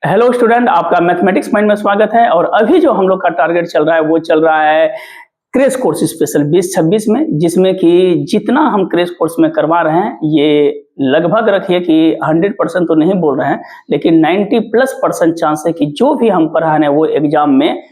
Hello student, आपका mathematics mind में स्वागत है। और अभी जो हम लोग का टारगेट चल रहा है वो चल रहा है क्रैश कोर्स स्पेशल 2026 में, जिसमें कि जितना हम क्रैश कोर्स में करवा रहे हैं ये लगभग रखिए कि 100% तो नहीं बोल रहे हैं, लेकिन 90+% चांस है कि जो भी हम पढ़ा रहे हैं वो एग्जाम में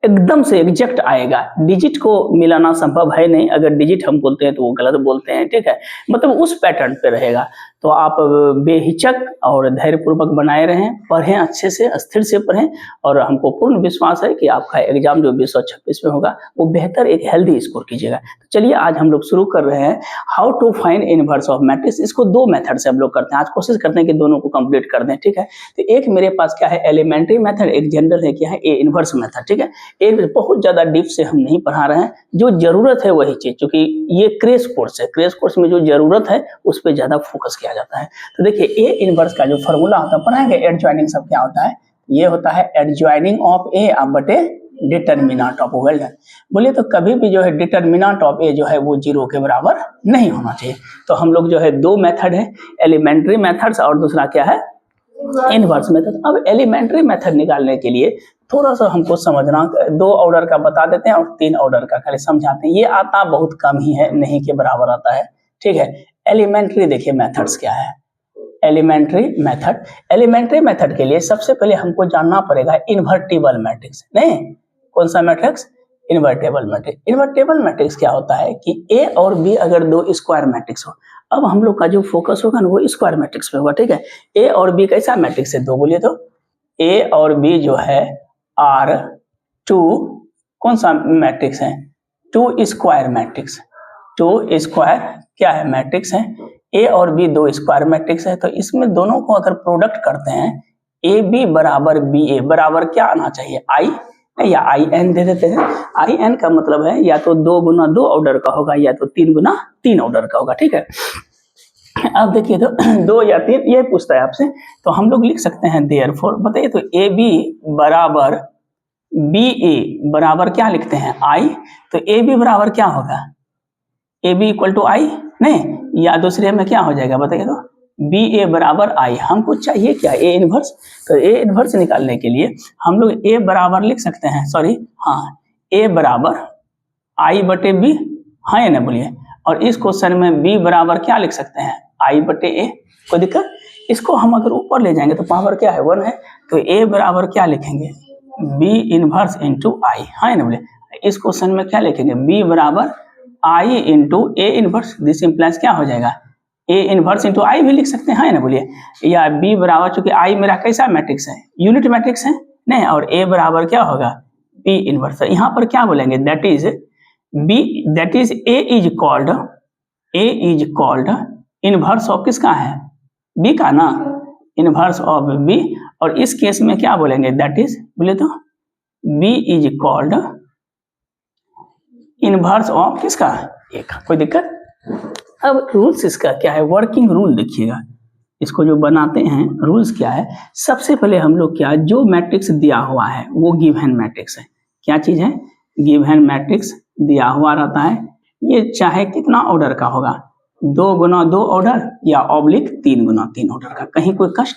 एकदम से एग्जैक्ट आएगा। डिजिट को मिलाना संभव है नहीं, अगर डिजिट हम बोलते हैं तो वो गलत बोलते हैं, ठीक है। मतलब उस पैटर्न पे रहेगा। तो आप बेहिचक और धैर्यपूर्वक बनाए रहें, पढ़ें अच्छे से, अस्थिर से पढ़ें, और हमको पूर्ण विश्वास है कि आपका एग्जाम जो 2026 में होगा वो बेहतर एक हेल्दी स्कोर कीजिएगा। तो चलिए आज हम लोग शुरू कर रहे हैं how to find inverse of matrix. इसको दो मेथड से हम लोग करते हैं, आज कोशिश करते हैं कि दोनों को कंप्लीट कर दें, ठीक है। तो एक मेरे पास क्या है, एलिमेंट्री मेथड, एक जनरल है क्या है, ए इनवर्स मेथड, ठीक है। एक बहुत ज्यादा डीप से हम नहीं पढ़ा रहे हैं, जो जरूरत है वही चीज, क्योंकि ये क्रैश कोर्स है, क्रैश कोर्स में जो जरूरत है उस पर ज्यादा फोकस किया जाता है। तो देखिए ए इनवर्स का जो फॉर्मूला होता है, पढ़ाएंगे एडजॉइनिंग सब क्या होता है। ये होता है एडजॉइनिंग ऑफ ए बटे डिटर्मिनेंट ऑफ। Well done. बोलिए तो कभी भी जो है डिटर्मिनेंट ऑफ ए जो है वो 0 के बराबर नहीं होना चाहिए। तो हम लोग जो है दो मेथड है, एलिमेंट्री मेथड्स और दूसरा क्या है, इनवर्स मेथड। अब एलिमेंट्री मेथड निकालने के लिए थोड़ा सा हमको समझना, 2 ऑर्डर का बता देते हैं और 3 ऑर्डर का खाली समझाते हैं। ये आता बहुत कम ही है, नहीं के बराबर आता है, ठीक है। एलिमेंट्री देखिए मेथड्स क्या है, एलिमेंट्री मेथड। एलिमेंट्री मेथड के लिए सबसे पहले हमको जानना पड़ेगा इन्वर्टिबल मैट्रिक्स। नहीं, कौन सा matrix, invertible matrix. Invertible matrix क्या होता है कि ए और बी अगर दो स्क्वायर मैट्रिक्स हो, अब हम लोग का जो फोकस होगा ना वो स्क्वायर मैट्रिक्स पे होगा, ठीक है। ए और बी कैसा मैट्रिक्स है, दो, बोलिए तो ए और बी जो है आर टू कौन सा मैट्रिक्स है, 2 स्क्वायर मैट्रिक्स। 2 स्क्वायर क्या है, मैट्रिक्स है। ए और बी 2 स्क्वायर मैट्रिक्स है, तो इसमें दोनों को अगर प्रोडक्ट करते हैं, ए बी बराबर बी ए बराबर क्या आना चाहिए, आई या आई एन दे देते हैं। आई एन का मतलब है या तो 2 गुना 2 ऑर्डर का होगा या तो 3 गुना 3 ऑर्डर का होगा, ठीक है। अब देखिए तो 2 या 3 ये पूछता है आपसे, तो हम लोग लिख सकते हैं देयरफॉर, बताइए तो ए बी बराबर बी ए बराबर क्या लिखते हैं, आई। तो ए बी बराबर क्या होगा, ए बी इक्वल टू आई, नहीं, या दूसरे में क्या हो जाएगा बताइए तो, बी ए बराबर आई। हमको चाहिए क्या, ए इनवर्स। तो ए इनवर्स निकालने के लिए हम लोग ए बराबर लिख सकते हैं, सॉरी हाँ, ए बराबर आई बटे बी, हाँ या ना बोलिए। और इस क्वेश्चन में बी बराबर क्या लिख सकते हैं, आई बटे ए। कोई दिक्कत, इसको हम अगर ऊपर ले जाएंगे तो पावर क्या है, 1 है। तो ए बराबर क्या लिखेंगे, बी इनवर्स इंटू आई, हाँ ना बोले। इस क्वेश्चन में क्या लिखेंगे, बी बराबर I into A inverse, this implies क्या हो जाएगा, ए इनवर्स इंटू आई भी लिख सकते हैं, हाँ ना बोलिए। या बी बराबर, चूंकि आई मेरा कैसा मैट्रिक्स है, यूनिट मैट्रिक्स है, नहीं, और ए बराबर क्या होगा, बी इनवर्स। यहाँ पर क्या बोलेंगे, that is B, that is A is called inverse of किसका है, बी का ना, इनवर्स ऑफ बी। और इस केस में क्या बोलेंगे, दैट इज, बोले तो B is called inverse of किसका, ए का। कोई दिक्कत। अब रूल्स इसका क्या है, वर्किंग रूल देखिएगा, इसको जो बनाते हैं रूल्स क्या है। सबसे पहले हम लोग क्या, जो मैट्रिक्स दिया हुआ है वो गिवन मैट्रिक्स है। क्या चीज है, गिवन मैट्रिक्स दिया हुआ रहता है। ये चाहे कितना ऑर्डर का होगा, 2 गुना 2 ऑर्डर या ऑब्लिक 3 गुना 3 ऑर्डर का, कहीं कोई कष्ट,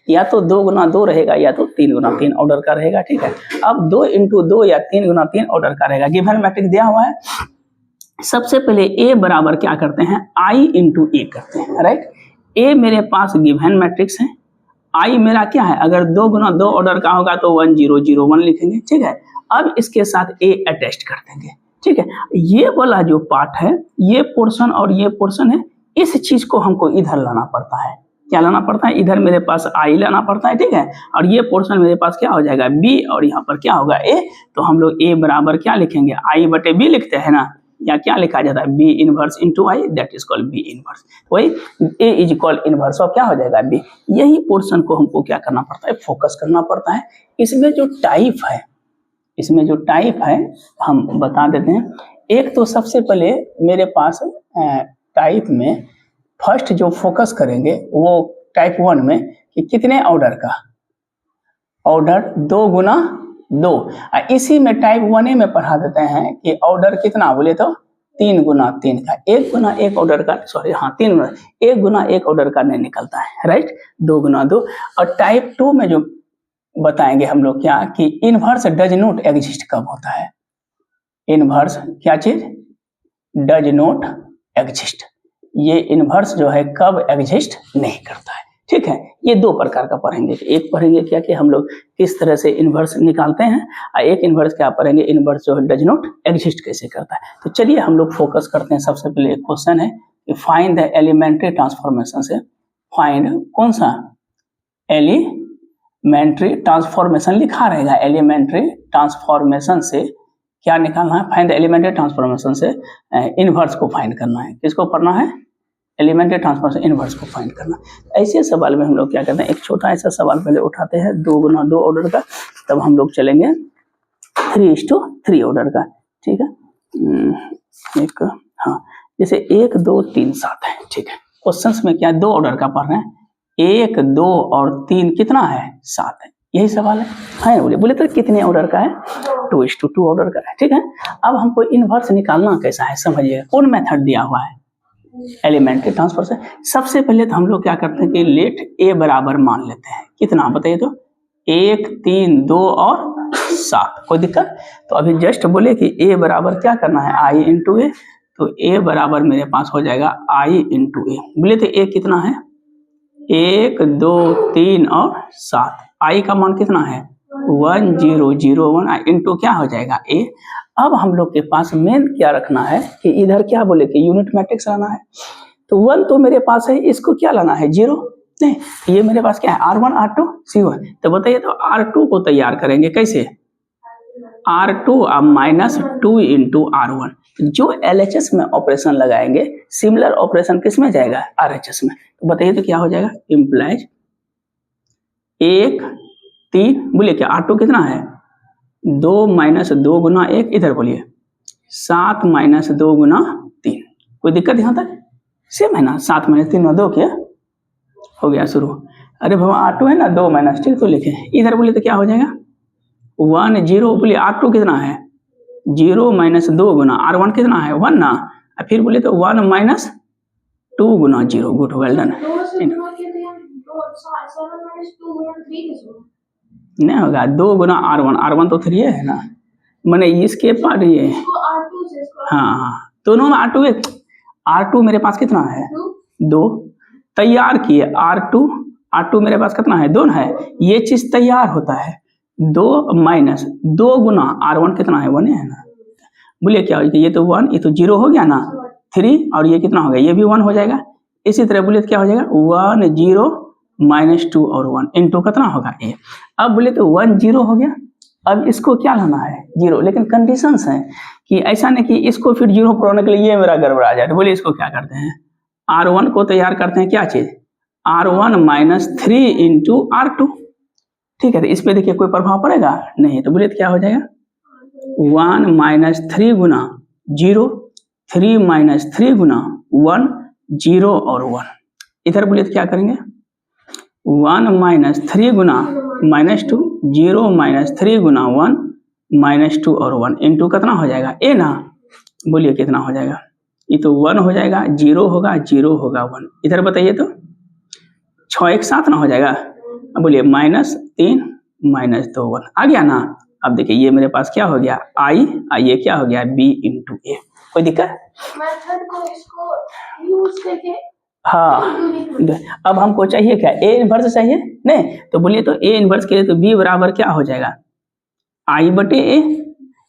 या तो 2 गुना 2 रहेगा या तो 3 गुना 3 ऑर्डर का रहेगा, ठीक है। अब 2 इंटू 2 या 3 गुना 3 ऑर्डर का रहेगा, गिवन मैट्रिक्स दिया हुआ है। सबसे पहले ए बराबर क्या करते हैं, आई इंटू ए करते हैं, राइट। ए मेरे पास गिवन मैट्रिक्स है, आई मेरा क्या है, अगर 2 गुना 2 ऑर्डर का होगा तो 1 0 0 1 लिखेंगे, ठीक है। अब इसके साथ ए अटैच कर देंगे, ठीक है। ये वाला जो पार्ट है, ये पोर्शन और ये पोर्शन है, इस चीज को हमको इधर लाना पड़ता है। क्या लाना पड़ता है, इधर मेरे पास आई लाना पड़ता है, ठीक है। और ये पोर्शन मेरे पास क्या हो जाएगा, बी, और यहाँ पर क्या होगा, ए। तो हम लोग ए बराबर क्या लिखेंगे, आई बटे बी लिखते हैं ना, या क्या लिखा जाता है, B inverse into I, that is called B inverse. वही A is called inverse of क्या हो जाएगा, बी। यही पोर्शन को हमको क्या करना पड़ता है, फोकस करना पड़ता है। इसमें जो टाइप है हम बता देते हैं। एक तो सबसे पहले मेरे पास टाइप में फर्स्ट जो फोकस करेंगे वो टाइप 1 में कि कितने ऑर्डर का, ऑर्डर 2 गुना 2। इसी में टाइप 1 में पढ़ा देते हैं कि ऑर्डर कितना, बोले तो 3 गुना 3 का, 1 गुना 1 ऑर्डर का, सॉरी हाँ 3 गुना 1 गुना 1 ऑर्डर का नहीं निकलता है, राइट, 2 गुना 2। और टाइप 2 में जो बताएंगे हम लोग क्या कि इनवर्स डज नॉट एग्जिस्ट कब होता है, इनवर्स क्या चीज, डज नॉट एग्जिस्ट, ये इनवर्स जो है कब एग्जिस्ट नहीं करता है, ठीक है। ये दो प्रकार का पढ़ेंगे, एक पढ़ेंगे क्या कि हम लोग किस तरह से इनवर्स निकालते हैं, और एक इनवर्स क्या पढ़ेंगे, इनवर्स जो है डज नॉट एग्जिस्ट कैसे करता है। तो चलिए हम लोग फोकस करते हैं। सबसे पहले एक क्वेश्चन है कि फाइंड द एलिमेंट्री ट्रांसफॉर्मेशन से, फाइंड कौन सा, एलिमेंट्री ट्रांसफॉर्मेशन लिखा रहेगा, एलिमेंट्री ट्रांसफॉर्मेशन से क्या निकालना है, फाइंड द एलिमेंट्री ट्रांसफॉर्मेशन से इनवर्स को फाइंड करना है। किसको पढ़ना है, एलिमेंट्री ट्रांसफॉर्मेशन इनवर्स को फाइंड करना। ऐसे सवाल में हम लोग क्या करते हैं, एक छोटा ऐसा सवाल पहले उठाते हैं 2 गुना 2 ऑर्डर का, तब हम लोग चलेंगे 3:3 ऑर्डर का, ठीक है। एक हाँ जैसे 1 2 3 7 है, ठीक है। क्वेश्चंस में क्या 2 ऑर्डर का पढ़ रहे हैं, 1 2 और 3 कितना है, 7 है, यही सवाल है बोले तो कितने ऑर्डर का है, 2:2 ऑर्डर का है, ठीक है। अब हमको इनवर्स निकालना कैसा है समझिए, कौन मेथड दिया हुआ है, एलिमेंट्री ट्रांसफर से। सबसे पहले तो हम लोग क्या करते हैं कि लेट ए बराबर मान लेते हैं, कितना बताइए तो, 1 3 2 और 7, कोई दिक्कत। तो अभी जस्ट बोले कि ए बराबर क्या करना है, आई इंटू ए, तो ए बराबर मेरे पास हो जाएगा आई इंटू ए। बोले तो ए कितना है, 1 2 3 और 7, आई का मान कितना है 1001 इंटू क्या हो जाएगा ए। अब हम लोग के पास मेन क्या रखना है कि इधर क्या बोले कि यूनिट मैट्रिक्स लाना है, तो 1 तो मेरे पास है, इसको क्या लाना है 0, नहीं ये मेरे पास क्या है R1 R2 C1। तो बताइए तो R2 को तैयार करेंगे कैसे, R2 अब -2 इंटू R1, जो LHS में ऑपरेशन लगाएंगे सिमिलर ऑपरेशन किस में जाएगा, RHS में। तो बताइए तो क्या हो जाएगा, इम्प्लाइज 1 3, बोलिए क्या R2 कितना है 2 - 2 गुना 1, इधर बोलिए 7 - 2 गुना 3, कोई दिक्कत यहाँ तक, सेम है ना, 7 - 3 2 क्या हो गया शुरू। अरे बाबा R2 है ना 2 - ठीक, तो लिखे इधर बोलिए तो क्या हो जाएगा 1 0, बोलिए R2 कितना है 0 - 2 गुना R1 कितना है 1 ना, फिर बोलिए तो 1 - 2 गुना 0, गुड वेल डन। नहीं होगा 2 गुना R1 तो 3 है ना, मैंने इसके पार्ट ये हाँ दोनों में R2 मेरे पास कितना है 2 तैयार किए, R2 मेरे पास कितना है 2 है, ये चीज तैयार होता है 2 - 2 गुना R1 कितना है 1 है ना, बोलिए क्या हो, ये तो 1, ये तो 0 हो गया ना 3, और ये कितना हो गया, ये भी 1 हो जाएगा। इसी तरह बोलिए तो क्या हो जाएगा 1 0 -2 और 1 इंटू कितना होगा ए। अब बोले तो 1 0 हो गया, अब इसको क्या लाना है 0, लेकिन कंडीशंस हैं कि ऐसा नहीं कि इसको फिर 0 पर होने के लिए ये मेरा गड़बड़ा जाए। तो बोलिए इसको क्या करते हैं, R1 को तैयार करते हैं क्या चीज, R1 -3 इंटू R2, ठीक है। तो इस पे देखिए कोई प्रभाव पड़ेगा नहीं, तो बोलिए तो क्या हो जाएगा 1 - 3 गुना 0, 3 - 3 गुना 1 0 और 1, इधर बोलिए तो क्या करेंगे 1 - 3 गुना -2 0 - 3 गुना 1 -2 और 1 इंटू कितना हो जाएगा ए ना, बोलिए कितना हो जाएगा, ये तो 1 हो जाएगा, 0 होगा 0 होगा 1, इधर बताइए तो 6 एक साथ ना हो जाएगा, अब बोलिए -3 -2 1 आ गया ना। अब देखिए ये मेरे पास क्या हो गया आई, ये क्या हो गया बी इंटू ए, कोई दिक्कत मेथड को इसको यूज करके। हाँ अब हमको चाहिए क्या ए इनवर्स चाहिए नहीं, तो बोलिए तो ए इनवर्स के लिए तो बी बराबर क्या हो जाएगा आई बटे ए,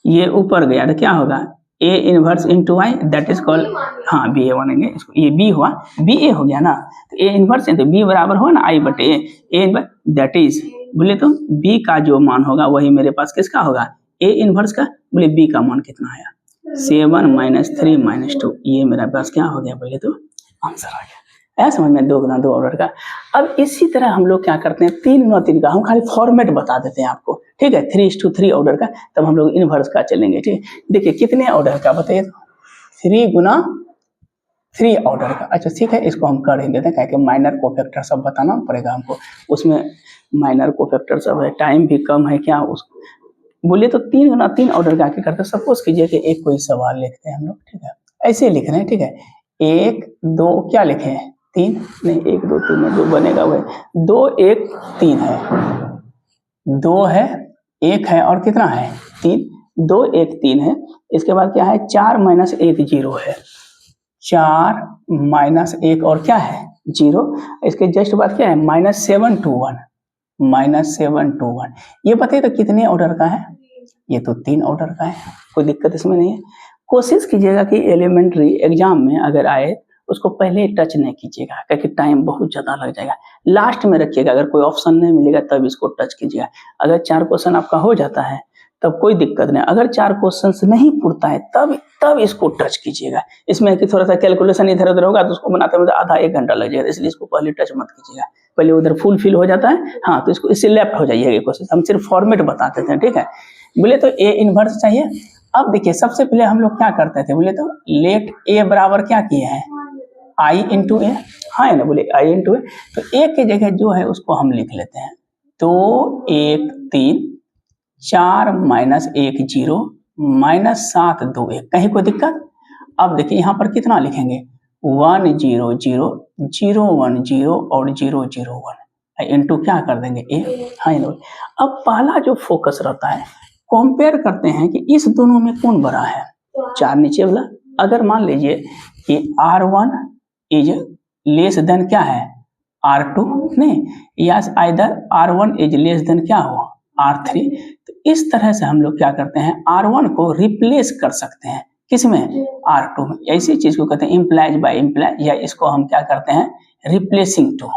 ये ऊपर गया तो क्या होगा A inverse into I, that is called, हाँ बी ए बनेंगे इसको, ये बी हुआ बी ए हो गया ना, तो ए इनवर्स है तो बी बराबर हुआ ना आई बटे ए इनवर्स, दैट इज बोले तो बी का जो मान होगा वही मेरे पास किसका होगा ए इनवर्स का। बोले बी का मान कितना आया 7 - 3 - 2, ये मेरा पास क्या हो गया, बोले तो आंसर आ गया। ऐसा समझ में 2 गुना 2 ऑर्डर का। अब इसी तरह हम लोग क्या करते हैं 3 गुना 3 का, हम खाली फॉर्मेट बता देते हैं आपको, ठीक है 3:3 ऑर्डर का, तब हम लोग इनवर्स का चलेंगे, ठीक है। देखिए कितने ऑर्डर का बताइए, 3 गुना 3 ऑर्डर का, अच्छा ठीक है इसको हम कर ही देते हैं, क्या कि माइनर कोफैक्टर सब बताना पड़ेगा हमको, उसमें माइनर कोफैक्टर सब है, टाइम भी कम है क्या उसको। बोलिए तो 3 गुना 3 ऑर्डर का क्या करते हैं, सपोज कीजिए कि एक कोई सवाल लिखते हैं हम लोग, ठीक है ऐसे लिख रहे हैं, ठीक है। 1 2 क्या लिखे हैं, 3 नहीं, 1 2 3 में जो बनेगा वह 2 1 3 है, 2 है 1 है और कितना है 3, 2 1 3 है। इसके बाद क्या है 4 माइनस 1 0 है, 4 माइनस 1 और क्या है 0। इसके जस्ट बाद क्या है -7 2 1, -7 2 1। ये बताइए तो कितने ऑर्डर का है, ये तो 3 ऑर्डर का है, कोई दिक्कत इसमें नहीं है। कोशिश कीजिएगा कि एलिमेंट्री एग्जाम में अगर आए उसको पहले टच नहीं कीजिएगा, क्योंकि टाइम बहुत ज़्यादा लग जाएगा। लास्ट में रखिएगा, अगर कोई ऑप्शन नहीं मिलेगा तब इसको टच कीजिएगा। अगर 4 क्वेश्चन आपका हो जाता है तब कोई दिक्कत नहीं, अगर 4 क्वेश्चन नहीं पूछता है तब इसको टच कीजिएगा। इसमें कि थोड़ा सा कैलकुलेशन इधर उधर होगा तो उसको बनाते हुए आधा 1 घंटा लग जाएगा, इसलिए इसको पहले टच मत कीजिएगा। पहले उधर फुल फिल हो जाता है, हाँ तो इसको इससे लेफ्ट हो जाइएगा कोशिश। हम सिर्फ फॉर्मेट बताते थे, ठीक है। बोले तो ए इनवर्स चाहिए। अब देखिए सबसे पहले हम लोग क्या करते थे, बोले तो लेट ए बराबर क्या किए हैं आई इंटू ए, हाँ है ना, बोले आई इंटू ए। तो ए के जगह जो है उसको हम लिख लेते हैं 2 1 3 4 माइनस 1 0 -7 2 1, कहीं कोई दिक्कत। अब देखिए यहाँ पर कितना लिखेंगे 1 0 0 0 1 0 और 0 0 1 इंटू क्या कर देंगे ए, हाँ ना। अब पहला जो फोकस रहता है कंपेयर करते हैं कि इस दोनों में कौन बड़ा है, 4 नीचे वाला। अगर मान लीजिए कि R1 इज लेस देन क्या है R2, नहीं, या either R1 is less than क्या हो R3। तो इस तरह से हम लोग क्या करते हैं R1 को रिप्लेस कर सकते हैं किसमें R2 में। ऐसी चीज को कहते हैं इम्प्लाइज बाय इम्प्लाइज, या इसको हम क्या करते हैं रिप्लेसिंग टू,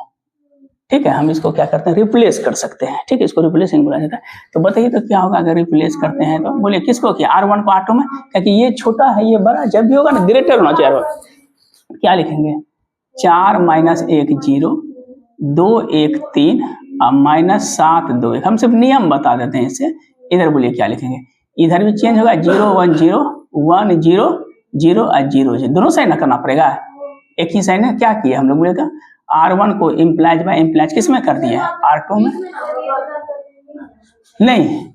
ठीक है। हम इसको क्या करते हैं रिप्लेस कर सकते हैं, ठीक है, इसको रिप्लेसिंग बोला जाता है। तो बताइए तो क्या होगा अगर रिप्लेस करते हैं तो, बोले किसको किया R1 को R2 में, क्योंकि ये छोटा है ये बड़ा, जब भी होगा ना ग्रेटर होना चाहिए। क्या लिखेंगे 4 माइनस 1 0 2 1 3 और -7 2 1। हम सिर्फ नियम बता देते हैं इससे। इधर बोलिए क्या लिखेंगे, इधर भी चेंज होगा 0 1 0 1 0 0 और 0 0, दोनों साइड ना करना पड़ेगा, एक ही साइड ने क्या किया हम लोग बोले तो R1 को इम्प्लाइज बाय इम्प्लाइज किस में कर दिया R2 में, नहीं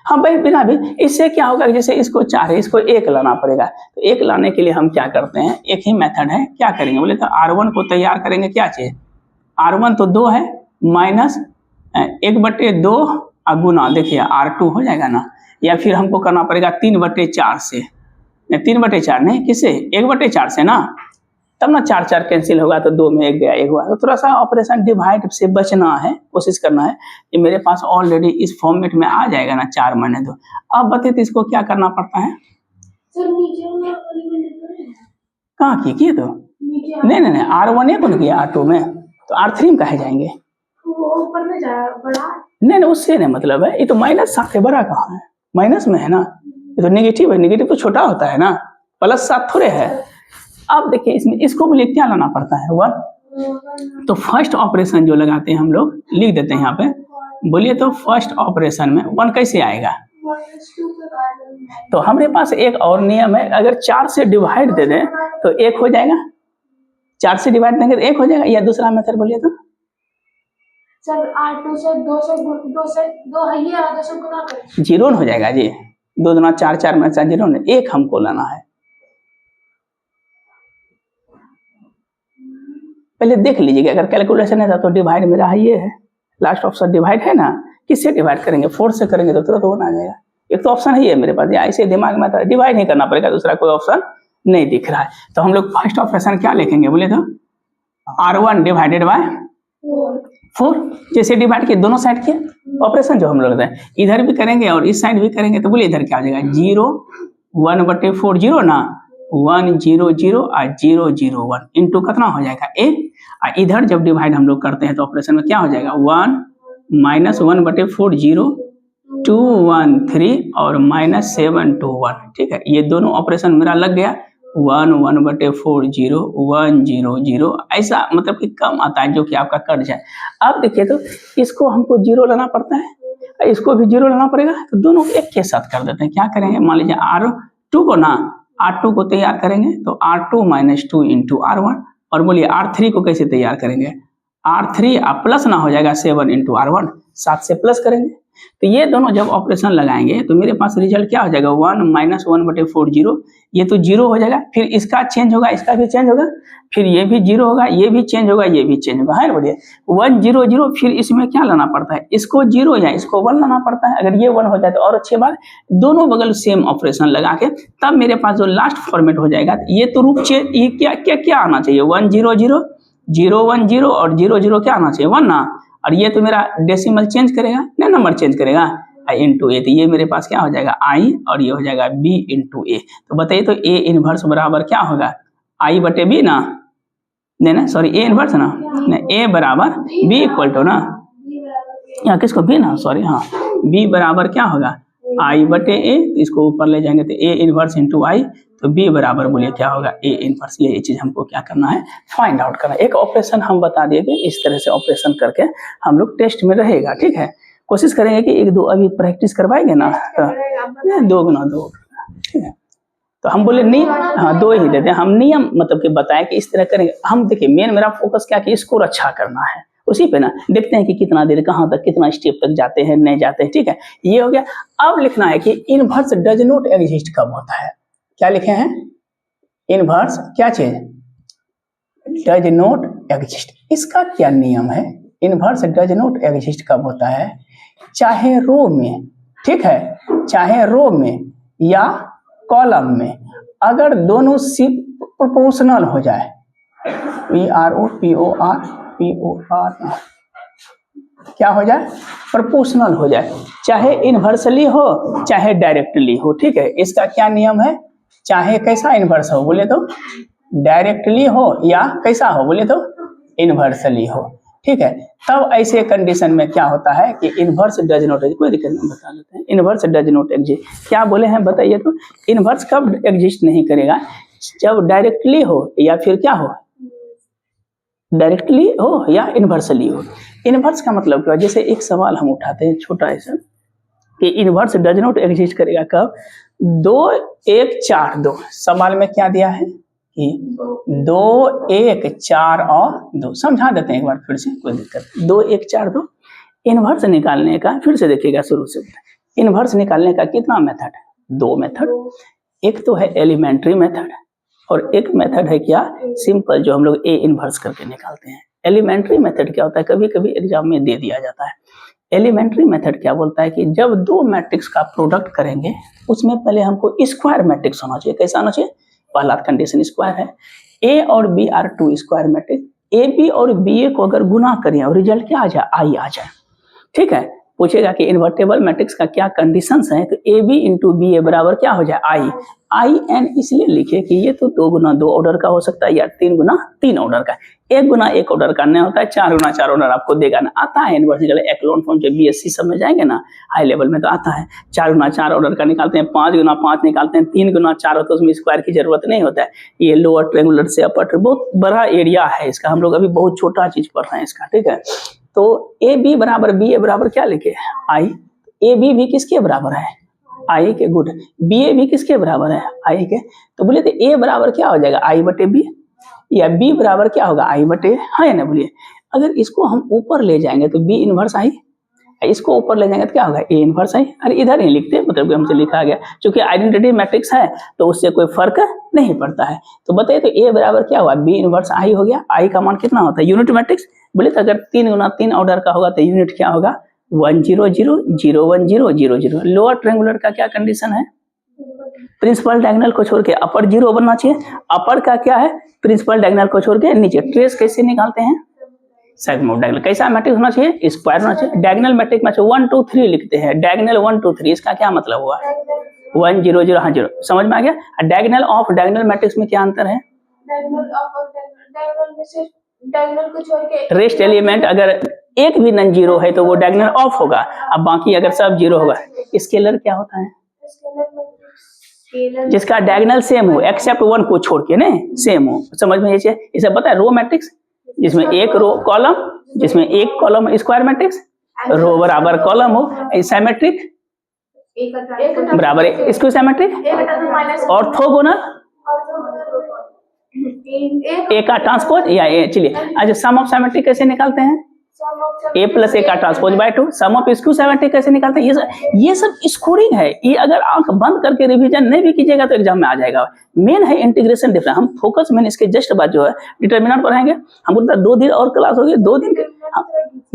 हाँ भाई बिना भी। इससे क्या होगा जैसे इसको 4 है इसको 1 लाना पड़ेगा, तो 1 लाने के लिए हम क्या करते हैं, एक ही मेथड है, क्या करेंगे बोले तो R1 को तैयार करेंगे, क्या चाहिए R1 तो 2 है माइनस 1/2 गुना देखिए R2 हो जाएगा ना, या फिर हमको करना पड़ेगा 3/4 से, 3/4 नहीं किससे 1/4 से ना, तब ना 4 4 कैंसिल होगा तो 2 में 1 गया 1 हुआ। तो थोड़ा सा ऑपरेशन डिवाइड से बचना है, कोशिश करना है कि मेरे पास ऑलरेडी इस फॉर्मेट में आ जाएगा ना 4 - 2। अब बताइए तो इसको क्या करना पड़ता है, कहाँ किए तो नहीं R1 को नहीं किया R2 में, तो R3 में कहे जाएंगे ऊपर में नहीं उससे नहीं मतलब है, ये तो -7 है, बड़ा कहाँ है माइनस में है ना, ये तो नेगेटिव है, नेगेटिव तो छोटा होता है ना, +7 थोड़े है। अब देखिए इसमें इसको बोले क्या लाना पड़ता है 1, तो फर्स्ट ऑपरेशन जो लगाते हैं हम लोग लिख देते हैं यहाँ पे, बोलिए तो फर्स्ट ऑपरेशन में 1 कैसे आएगा, तो हमारे पास एक और नियम है, अगर 4 से डिवाइड दे दें तो 1 हो जाएगा, 4 से डिवाइड देंगे तो 1 हो जाएगा, या दूसरा मेथड बोलिए तो सर R2 से 2 है ये 2 से गुना करें 0 हो जाएगा जी, 2 दूना 4 4 में 0 1 हमको लाना है। पहले देख लीजिएगा, अगर कैलकुलेशन है तो डिवाइड मेरा ये है, लास्ट ऑप्शन डिवाइड है ना, किससे डिवाइड करेंगे 4 से करेंगे तो तुरंत होना आ जाएगा। एक तो ऑप्शन ही है मेरे पास, या ऐसे दिमाग में डिवाइड नहीं करना पड़ेगा, दूसरा कोई ऑप्शन नहीं दिख रहा है। तो हम लोग फर्स्ट ऑपरेशन क्या लिखेंगे बोले तो R1 डिवाइडेड बाय 4, जैसे डिवाइड किए दोनों साइड के ऑपरेशन जो हम लोग हैं इधर भी करेंगे और इस साइड भी करेंगे, तो बोले इधर क्या हो जाएगा 0 1/4 0 ना 1 0 0 और 0 0 1 इंटू कितना हो जाएगा 1, और इधर जब डिवाइड हम लोग करते हैं तो ऑपरेशन में क्या हो जाएगा 1 -1/4 0 2 1 3 और -7 2 1, ठीक है। ये दोनों ऑपरेशन मेरा लग गया 1 1/4 0 1 0 0, ऐसा मतलब कि कम आता है जो कि आपका कट जाए। अब देखिए तो इसको हमको 0 लाना पड़ता है, इसको भी 0 लाना पड़ेगा, तो दोनों को एक के साथ कर देते हैं। क्या करेंगे मान लीजिए R2 को ना R2 को तैयार करेंगे तो R2 - 2 इंटू R1, और बोलिए R3 को कैसे तैयार करेंगे, R3 प्लस ना हो जाएगा 7 इंटू R1, 7 से प्लस करेंगे तो ये दोनों जब ऑपरेशन लगाएंगे तो मेरे पास रिजल्ट क्या हो जाएगा, 1 - 1/4 जीरो, ये तो जीरो हो जाएगा, फिर इसका चेंज होगा, इसका भी चेंज होगा, फिर ये भी जीरो होगा, ये भी चेंज होगा, ये भी चेंज होगा, है ना बढ़िया। 1 0 0, फिर इसमें क्या लाना पड़ता है, इसको जीरो या इसको 1 लाना पड़ता है। अगर ये 1 हो जाए तो और अच्छी बात, दोनों बगल सेम ऑपरेशन लगा के तब मेरे पास जो लास्ट फॉर्मेट हो जाएगा, ये तो रूप चेंज, ये क्या क्या क्या आना चाहिए, 1 0 0 0 1 0 और 0 0 क्या आना चाहिए, 1 ना, और ये तो मेरा डेसिमल चेंज करेगा ना, नंबर चेंज करेगा, i इंटू ए, तो ये मेरे पास क्या हो जाएगा i और ये हो जाएगा b इंटू ए। तो बताइए तो a इनवर्स बराबर क्या होगा, i बटे b ना, नहीं ना सॉरी a इनवर्स ना, a बराबर b इक्वल टू ना, या किसको b ना सॉरी, हाँ b बराबर क्या होगा i बटे a, इसको ऊपर ले जाएंगे तो a इनवर्स इंटू i, तो b बराबर बोलिए क्या होगा a इनवर्स। ये चीज हमको क्या करना है, फाइंड आउट करना है। एक ऑपरेशन हम बता दिए कि इस तरह से ऑपरेशन करके हम लोग टेस्ट में रहेगा, ठीक है। कोशिश करेंगे कि 1 2 अभी प्रैक्टिस करवाएंगे ना, तो 2 गुना 2, ठीक है। तो हम बोले नहीं, हाँ 2 ही देते हैं हम, नियम मतलब कि बताए कि इस तरह करेंगे हम। देखिए मेन मेरा फोकस क्या कि स्कोर अच्छा करना है, उसी पे ना देखते हैं कि कितना देर कहाँ तक कितना स्टेप तक जाते हैं नहीं जाते हैं, ठीक है। ये हो गया। अब लिखना है कि इनवर्स डज नॉट एग्जिस्ट कब होता है, क्या लिखे हैं, इनवर्स क्या चीज, डज नॉट एग्जिस्ट। इसका क्या नियम है, इनवर्स डज नॉट एग्जिस्ट कब होता है, चाहे रो में, ठीक है, चाहे रो में या कॉलम में, अगर दोनों सी प्रोपोर्शनल हो जाए, PROPOR क्या हो जाए, प्रोपोर्शनल हो जाए, चाहे इनवर्सली हो चाहे डायरेक्टली हो, ठीक है। इसका क्या नियम है, चाहे कैसा इनवर्स हो बोले तो डायरेक्टली हो या कैसा हो बोले तो इनवर्सली हो, ठीक है। तब ऐसे कंडीशन में क्या होता है कि इनवर्स डज नॉट एग्जिस्ट, कोई दिक्कत नहीं, बता देते हैं। इनवर्स डज नॉट एग्जिस्ट क्या बोले हैं बताइए तो, इनवर्स कब एग्जिस्ट नहीं करेगा, जब डायरेक्टली हो या फिर क्या हो, डायरेक्टली हो या इनवर्सली हो। इनवर्स का मतलब क्या, जैसे एक सवाल हम उठाते हैं छोटा ऐसा कि इनवर्स डज नॉट एग्जिस्ट करेगा कब, 2 1 4 2, सवाल में क्या दिया है कि 2 1 4 और 2, समझा देते हैं एक बार फिर से, कोई दिक्कत। 2 1 4 2 इनवर्स निकालने का, फिर से देखिएगा शुरू से, इनवर्स निकालने का कितना मेथड है, 2 मेथड। एक तो है एलिमेंट्री मेथड और एक मेथड है क्या, सिंपल, जो हम लोग ए इनवर्स करके निकालते हैं। एलिमेंट्री मेथड क्या होता है, कभी कभी एग्जाम में दे दिया जाता है। एलिमेंट्री मेथड क्या बोलता है कि जब 2 मैट्रिक्स का प्रोडक्ट करेंगे उसमें पहले हमको स्क्वायर मैट्रिक्स होना चाहिए। कैसा होना चाहिए, पहला कंडीशन स्क्वायर है, ए और B are 2 square matrix, A B और बी ए को अगर गुना करें और रिजल्ट क्या आ जाए, आई आ जाए, ठीक है। पूछेगा कि इन्वर्टेबल मैट्रिक्स का क्या कंडीशंस हैं, तो ए बी इंटू बी ए बराबर क्या हो जाए, आई। आई एन इसलिए लिखे कि ये तो 2 गुना 2 ऑर्डर का हो सकता है या 3 गुना 3 ऑर्डर का, 1 गुना 1 ऑर्डर का नहीं होता है, 4 गुना 4 ऑर्डर आपको देगा ना, आता है यूनिवर्सिटी एक्लोन फॉर्म जब बीएससी सब में जाएंगे ना हाई लेवल में तो आता है, 4 गुना 4 ऑर्डर का निकालते हैं, 5 गुना 5 निकालते हैं, 3 गुना 4 होता है, उसमें स्क्वायर की जरूरत नहीं होता है। ये लोअर ट्रायंगुलर से अपर, बहुत बड़ा एरिया है इसका, हम लोग अभी बहुत छोटा चीज पढ़ रहे हैं इसका, ठीक है। तो ए बी बराबर बी ए बराबर क्या लिखे, आई। ए बी भी किसके बराबर है, आई के, गुड। बी ए भी किसके बराबर है, आई के। तो बोले तो ए बराबर क्या हो जाएगा, आई बटे बी, या बी बराबर क्या होगा, आई बटे, है ना बोलिए। अगर इसको हम ऊपर ले जाएंगे तो बी इनवर्स आई, इसको ऊपर ले जाएंगे तो क्या होगा, ए इनवर्स आई। अरे इधर ही लिखते मतलब हमसे लिखा गया, क्योंकि आइडेंटिटी मैट्रिक्स है तो उससे कोई फर्क नहीं पड़ता है। तो बताइए तो ए बराबर क्या हुआ, बी इनवर्स आई हो गया। आई का मान कितना होता है, यूनिट मैट्रिक्स। बोले तो अगर 3 गुना 3 ऑर्डर का होगा तो यूनिट क्या होगा, 1 0 0 0 1 0 0 0। लोअर ट्रायंगुलर का क्या कंडीशन है, प्रिंसिपल डायगोनल को छोड़ के अपर 0 बनना चाहिए। अपर का क्या है, प्रिंसिपल डायगोनल को छोड़ के नीचे। ट्रेस कैसे निकालते हैं, सेगमेंट डायगोनल। कैसा मैट्रिक्स होना चाहिए, स्क्वायर होना चाहिए। डायगोनल मैट्रिक्स में 1 2 3 लिखते हैं, डायगोनल 1 2 3, इसका क्या मतलब हुआ, 1 0 0, हाँ 0, समझ में आ गया। डायगोनल ऑफ डायगोनल मैट्रिक्स में क्या अंतर है, डायगोनल को छोड़ के रेस्ट एलिमेंट अगर एक भी नन जीरो है तो वो डायगोनल ऑफ होगा, अब बाकी अगर सब जीरो होगा। स्केलर क्या होता है, जिसका डायगोनल सेम हो एक्सेप्ट 1 को छोड़ के, नहीं सेम हो, समझ में ये इसे पता है। रो मैट्रिक्स जिसमें एक रो कॉलम, जिसमें एक कॉलम स्क्वायर मैट्रिक्स, रो बराबर कॉलम हो, सिमेट्रिक बराबर इसको सिमेट्रिक, ऑर्थोगोनल ए का ट्रांसपोज या ए। चलिए अच्छा, सम ऑफ सिमेट्री कैसे निकालते हैं, ए प्लस ए का transpose by 2, sum of skew 70 कैसे निकालते हैं? ये सब स्कोरिंग है। ये अगर आंख बंद करके रिवीजन नहीं भी कीजिएगा तो एग्जाम में आ जाएगा। मेन है इंटीग्रेशन डिफरेंस। हम फोकस मेन इसके जस्ट बाद जो है डिटर्मिनेंट पढ़ाएंगे। हम बोलते हैं 2 दिन और क्लास होगी, 2 दिन के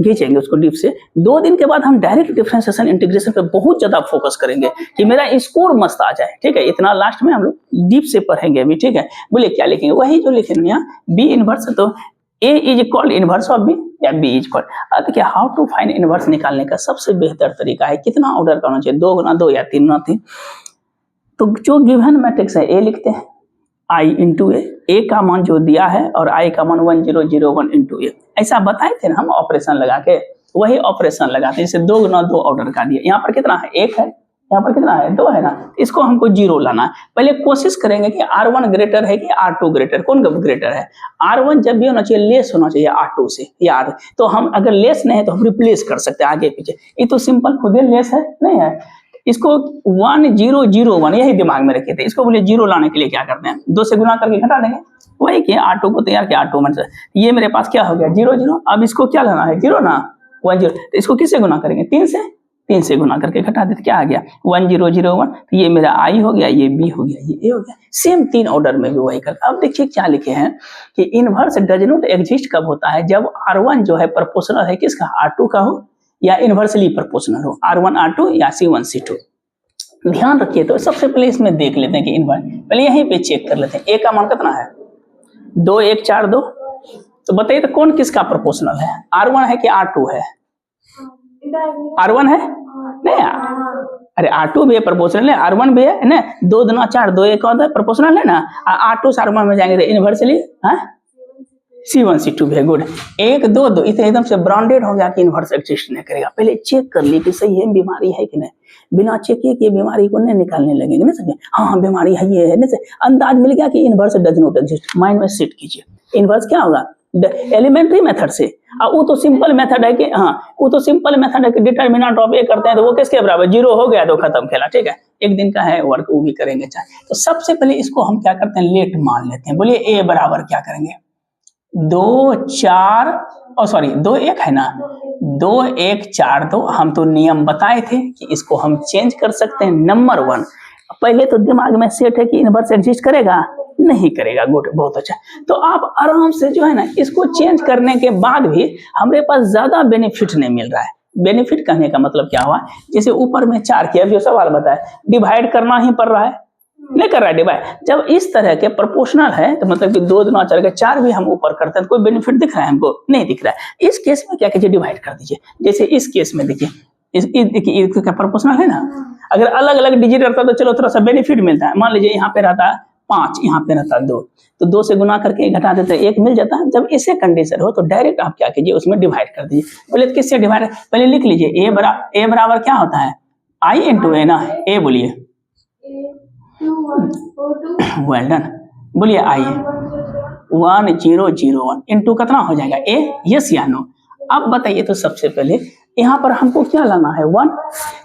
खींचेंगे उसको डीप से। 2 दिन के बाद हम डायरेक्ट डिफरेंशिएशन इंटीग्रेशन पे बहुत ज्यादा फोकस करेंगे कि मेरा स्कोर मस्त आ जाए। ठीक है, इतना लास्ट में हम लोग डीप से पढ़ेंगे अभी। ठीक है, बोलिए क्या लिखेंगे? वही जो लिखेंगे यहाँ बी इनवर्स, तो A is called inverse of B या बी इज कॉल्ड। अब देखिए हाउ टू फाइंड इनवर्स निकालने का सबसे बेहतर तरीका है कितना ऑर्डर करना चाहिए, 2 गुना 2 या 3 गुना 3। तो जो गिवन मैट्रिक्स है ए लिखते हैं i इंटू ए का मान जो दिया है और i का मान 1001 इंटू ए, ऐसा बताए थे ना हम ऑपरेशन लगा के, वही ऑपरेशन लगाते हैं। जैसे 2 गुना 2 ऑर्डर का दिया, यहाँ पर कितना है 1 है, यहाँ पर कितना है 2 है ना, इसको हमको 0 लाना है। पहले कोशिश करेंगे कि R1 ग्रेटर है कि R2 ग्रेटर, कौन ग्रेटर है? R1 जब भी होना चाहिए लेस होना चाहिए R2 से या R, तो हम अगर लेस नहीं है तो हम रिप्लेस कर सकते हैं आगे पीछे। ये तो सिंपल खुद ही लेस है, नहीं है। इसको 1001 यही दिमाग में रखे थे। इसको बोले 0 लाने के लिए क्या करते हैं, 2 से गुना करके घटा देंगे। वही किया, R2 को तैयार किया, R2 में ये मेरे पास क्या हो गया 0 0। अब इसको क्या लाना है 0 ना 10, तो इसको किससे गुना करेंगे 3 से गुना करके घटा देते, क्या आ गया 1001। तो ये मेरा I हो गया, ये B हो गया, ये A हो गया। सेम 3 ऑर्डर में भी वही करता। अब देखिए क्या लिखे हैं कि इनवर्स डज नॉट एग्जिस्ट कब होता है, जब R1 जो है प्रोपोर्शनल है किसका, R2 का हो या इनवर्सली प्रोपोर्शनल हो, R1 R2 या C1 C2। ध्यान रखिए। तो सबसे पहले इसमें देख लेते हैं कि इनवर्स, पहले यहीं पे चेक कर लेते हैं। ए का मान कितना है 2 1 4 2, तो बताइए तो कौन किसका प्रोपोर्शनल है, R1 है कि R2 है? R1 है नहीं, अरे R2 भी है प्रोपोर्शनल है, R1 भी है ना। 2 गुना 4 2 1 होता है प्रोपोर्शनल है ना। R2 से R1 में जाएंगे तो इनवर्सली C1 C2 भी है। गुड, 1 2 2 इसे एकदम से ब्रांडेड हो गया कि इनवर्स एग्जिस्ट नहीं करेगा। पहले चेक कर लिए कि सही है बीमारी है कि नहीं, बिना चेक किए कि बीमारी को नहीं निकालने लगेंगे, नहीं समझे? हाँ बीमारी है, ये है, नहीं से अंदाज मिल गया कि inverse does not exist. Mind में सेट कीजिए इनवर्स क्या होगा एलिमेंट्री मेथड से। वो तो सिंपल मेथड है कि वो तो सिंपल मेथड है कि डिटरमिनेंट ऑफ ए करते हैं तो वो किसके बराबर 0 हो गया तो खत्म खेला। ठीक है, एक दिन का है वर्क, वो भी करेंगे चाहे। तो सबसे पहले इसको हम क्या करते हैं लेट मान लेते हैं। बोलिए ए बराबर क्या करेंगे 2 4 सॉरी 2 1 है ना, 2 1 4 2। हम तो नियम बताए थे कि इसको हम चेंज कर सकते हैं। नंबर 1 पहले तो दिमाग में सेट है कि इनवर्स एग्जिस्ट करेगा नहीं करेगा। गुड, बहुत अच्छा। तो आप आराम से जो है ना इसको चेंज करने के बाद भी हमारे पास ज्यादा बेनिफिट नहीं मिल रहा है। बेनिफिट कहने का मतलब क्या हुआ, जैसे ऊपर में 4 किया, जो सवाल बताया डिवाइड करना ही पड़ रहा है, नहीं कर रहा है डिवाइड। जब इस तरह के प्रोपोर्शनल है तो मतलब कि 2 गुना 4 के 4 भी हम ऊपर करते हैं तो कोई बेनिफिट दिख रहा है हमको? नहीं दिख रहा है। इस केस में क्या कीजिए डिवाइड कर दीजिए। जैसे इस केस में देखिए देखिए इसका प्रोपोर्शनल है ना, अगर अलग अलग डिजिट रहता तो चलो थोड़ा सा बेनिफिट मिलता है। मान लीजिए यहाँ पे रहता 5, यहाँ पे रहता 2, तो 2 से गुना करके घटा देते 1 मिल जाता है। जब ऐसे कंडीशन हो तो डायरेक्ट आप क्या कीजिए उसमें डिवाइड कर दीजिए। बोले तो किससे डिवाइड, पहले लिख लीजिए ए बराबर क्या होता है I इंटू ए ना। ए बोलिए वेल डन, बोलिए I 1001 इंटू कितना हो जाएगा ए, यस या नो। अब बताइए तो सबसे पहले यहाँ पर हमको क्या लाना है 1।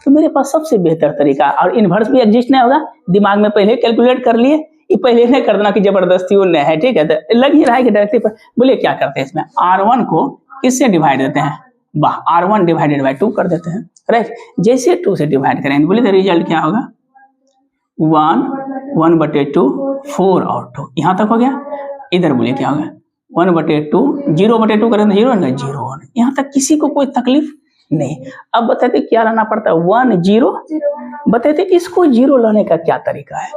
तो मेरे पास सबसे बेहतर तरीका, और इनवर्स भी एग्जिस्ट नहीं होगा, दिमाग में पहले कैलकुलेट कर लिए, ये पहले नहीं कर देना कि जबरदस्ती वो नहीं है। ठीक है, तो लग ही रहा है कि डायरेक्टली पर। बोलिए क्या करते हैं इसमें, R1 को किससे डिवाइड देते हैं, वाह R1 डिवाइडेड बाई 2 कर देते हैं। राइट, जैसे 2 से डिवाइड करेंगे बोलिए तो रिजल्ट क्या होगा 1/2 4 और 2, यहाँ तक हो गया। इधर बोलिए क्या होगा 1/2 0/2 करें तो 0 0 1, यहाँ तक किसी को कोई तकलीफ नहीं। अब बताते क्या लाना पड़ता है 1 0। बताते इसको 0 लाने का क्या तरीका है,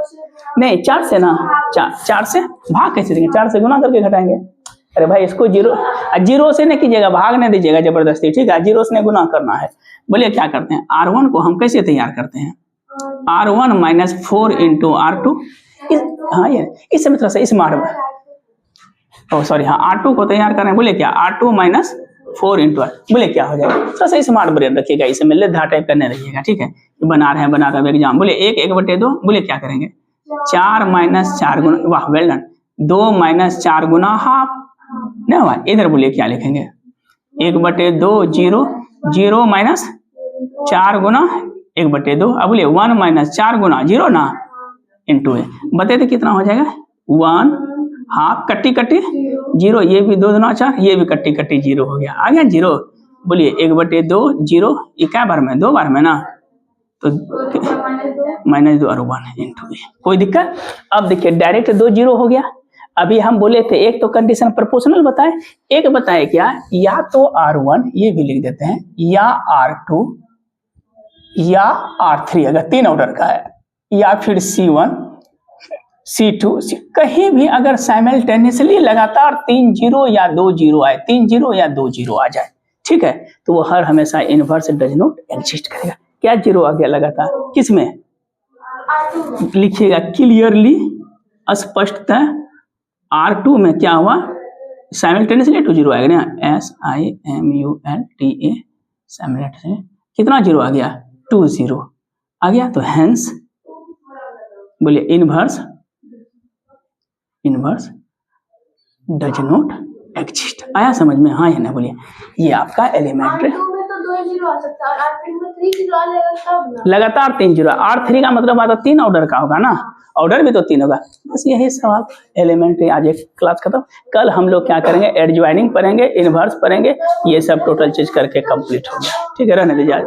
नहीं 4 से ना, 4 से भाग कैसे देंगे, 4 से गुना करके घटाएंगे। अरे भाई इसको 0 से नहीं कीजिएगा, भाग नहीं दीजिएगा जबरदस्ती। ठीक है, 0 से गुना करना है। बोलिए क्या करते हैं R1 को हम कैसे तैयार करते हैं, R1 माइनस 4 इंटू R2। हाँ ये इस समय थोड़ा सा स्मार्ट सॉरी हाँ R2 को तैयार कर रहे हैं। बोले क्या R2 माइनस 4 इंटू R, बोले क्या हो जाएगा, थोड़ा सा स्मार्ट ब्रेन रखिएगा, इसे में लेधा टाइप करने रहिएगा। ठीक है, बना रहे हैं एग्जाम। बोले 1 1/2, बोले क्या करेंगे 4 माइनस 4 गुना, वाह वेल डन, 2 माइनस 4 गुना हाफ नहीं हुआ। इधर बोलिए क्या लिखेंगे 1/2 0 0 माइनस 4 गुना 1/2। अब बोलिए 1 माइनस 4 गुना 0 ना इंटू ए, बताइए तो कितना हो जाएगा 1 हाँ कट्टी कट्टी जीरो, ये भी 2 दूना 4, ये भी कट्टी कट्टी जीरो हो गया, आ गया जीरो। बोलिए 1/2 जीरो, ये क्या बार में 2 बार में ना, तो -2 और 1 इंटू ए, कोई दिक्कत। अब देखिए डायरेक्ट 2 जीरो हो गया। अभी हम बोले थे एक तो कंडीशन प्रोपोर्शनल बताए, एक बताए क्या, या तो R1 ये भी लिख देते हैं, या R2 या R3 अगर 3 ऑर्डर का है, या फिर C1 C2 कहीं भी अगर साइमल्टेनियसली लगातार 3 जीरो या 2 जीरो आए, 3 जीरो या 2 जीरो आ जाए, ठीक है, तो वो हर हमेशा इनवर्स डज नॉट एग्जिस्ट करेगा। क्या जीरो आ गया लगातार, किसमें लिखिएगा क्लियरली स्पष्टतः, R2 में क्या हुआ, साइमल्टेनियसली 2 जीरो आएगा ना, SIMULTA साइमल्टेनियसली कितना जीरो आ गया, 2 जीरो आ गया। तो हेंस बोलिए इनवर्स डज नॉट एग्जिस्ट। आया समझ में, हाँ या ना, बोलिए। ये आपका एलिमेंट्री लगातार 3 जीरो, R3 का मतलब आता 3 ऑर्डर का होगा ना, ऑर्डर भी तो 3 होगा। बस यही सवाल एलिमेंट्री। आज एक क्लास खत्म। कल हम लोग क्या करेंगे, एडजॉइनिंग पढ़ेंगे, इनवर्स पढ़ेंगे, ये सब टोटल चीज करके कंप्लीट हो गया। ठीक है, रहने दीजिए आज।